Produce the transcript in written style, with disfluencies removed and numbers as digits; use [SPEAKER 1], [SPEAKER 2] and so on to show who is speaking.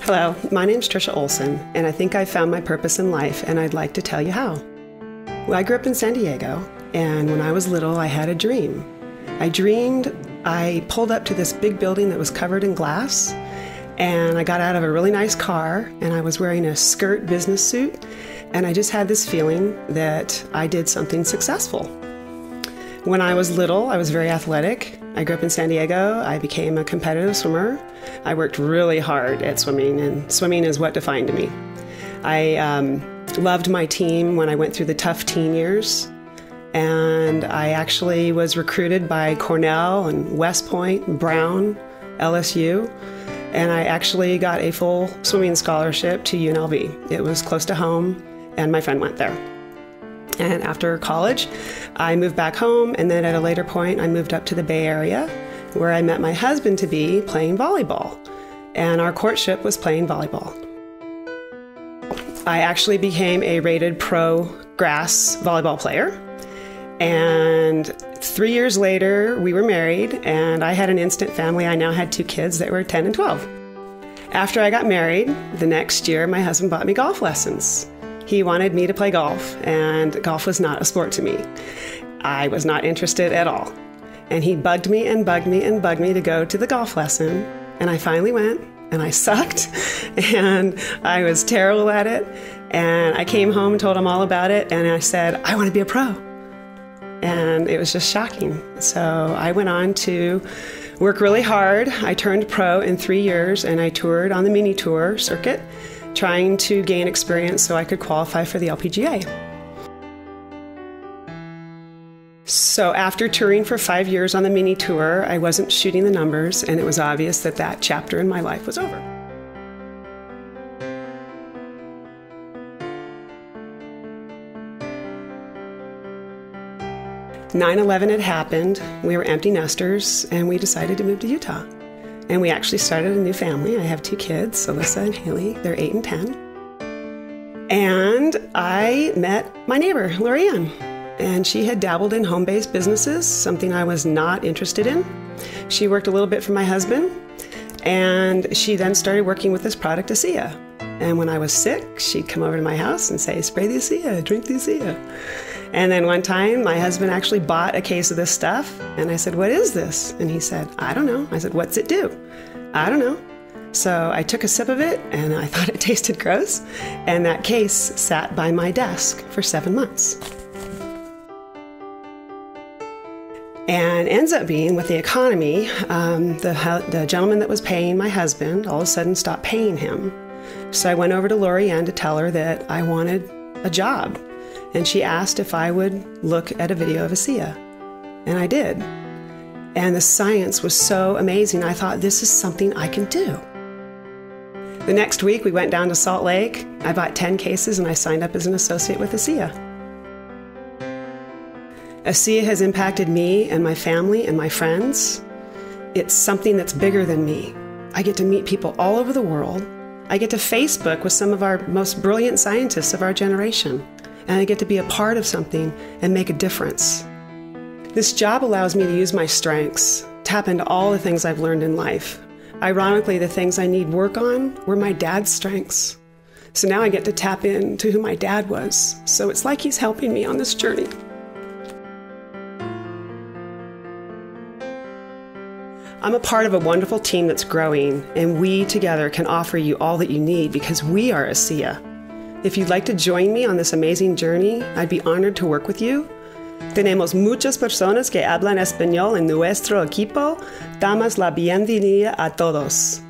[SPEAKER 1] Hello, my name's Tricia Olson, and I think I found my purpose in life, and I'd like to tell you how. Well, I grew up in San Diego, and when I was little, I had a dream. I pulled up to this big building that was covered in glass, and I got out of a really nice car, and I was wearing a skirt business suit, and I just had this feeling that I did something successful. When I was little, I was very athletic. I grew up in San Diego. I became a competitive swimmer. I worked really hard at swimming, and swimming is what defined me. I loved my team when I went through the tough teen years, and I actually was recruited by Cornell and West Point, Brown, LSU, and I actually got a full swimming scholarship to UNLV. It was close to home, and my friend went there. And after college, I moved back home, and then at a later point, I moved up to the Bay Area, where I met my husband-to-be playing volleyball, and our courtship was playing volleyball. I actually became a rated pro grass volleyball player, and 3 years later, we were married, and I had an instant family. I now had 2 kids that were 10 and 12. After I got married, the next year, my husband bought me golf lessons. He wanted me to play golf, and golf was not a sport to me. I was not interested at all. And he bugged me and bugged me and bugged me to go to the golf lesson, and I finally went, and I sucked, and I was terrible at it, and I came home and told him all about it, and I said, I want to be a pro. And it was just shocking. So I went on to work really hard. I turned pro in 3 years, and I toured on the mini tour circuit, trying to gain experience so I could qualify for the LPGA. So after touring for 5 years on the mini tour, I wasn't shooting the numbers, and it was obvious that that chapter in my life was over. "9/11 had happened, we were empty nesters, and we decided to move to Utah. And we actually started a new family. I have 2 kids, Alyssa and Haley. They're 8 and 10. And I met my neighbor, Lorianne, and she had dabbled in home-based businesses, something I was not interested in. She worked a little bit for my husband, and she then started working with this product, ASEA. And when I was sick, she'd come over to my house and say, spray the ASEA, drink the ASEA. And then one time, my husband actually bought a case of this stuff, and I said, what is this? And he said, I don't know. I said, what's it do? I don't know. So I took a sip of it, and I thought it tasted gross, and that case sat by my desk for 7 months. And ends up being, with the economy, the gentleman that was paying my husband all of a sudden stopped paying him. So I went over to Lorianne to tell her that I wanted a job. And she asked if I would look at a video of ASEA. And I did. And the science was so amazing, I thought, this is something I can do. The next week, we went down to Salt Lake. I bought 10 cases, and I signed up as an associate with ASEA. ASEA has impacted me and my family and my friends. It's something that's bigger than me. I get to meet people all over the world. I get to Facebook with some of our most brilliant scientists of our generation. And I get to be a part of something and make a difference. This job allows me to use my strengths, tap into all the things I've learned in life. Ironically, the things I need work on were my dad's strengths. So now I get to tap into who my dad was. So it's like he's helping me on this journey. I'm a part of a wonderful team that's growing, and we together can offer you all that you need because we are ASEA. If you'd like to join me on this amazing journey, I'd be honored to work with you. Tenemos muchas personas que hablan español en nuestro equipo. Damos la bienvenida a todos.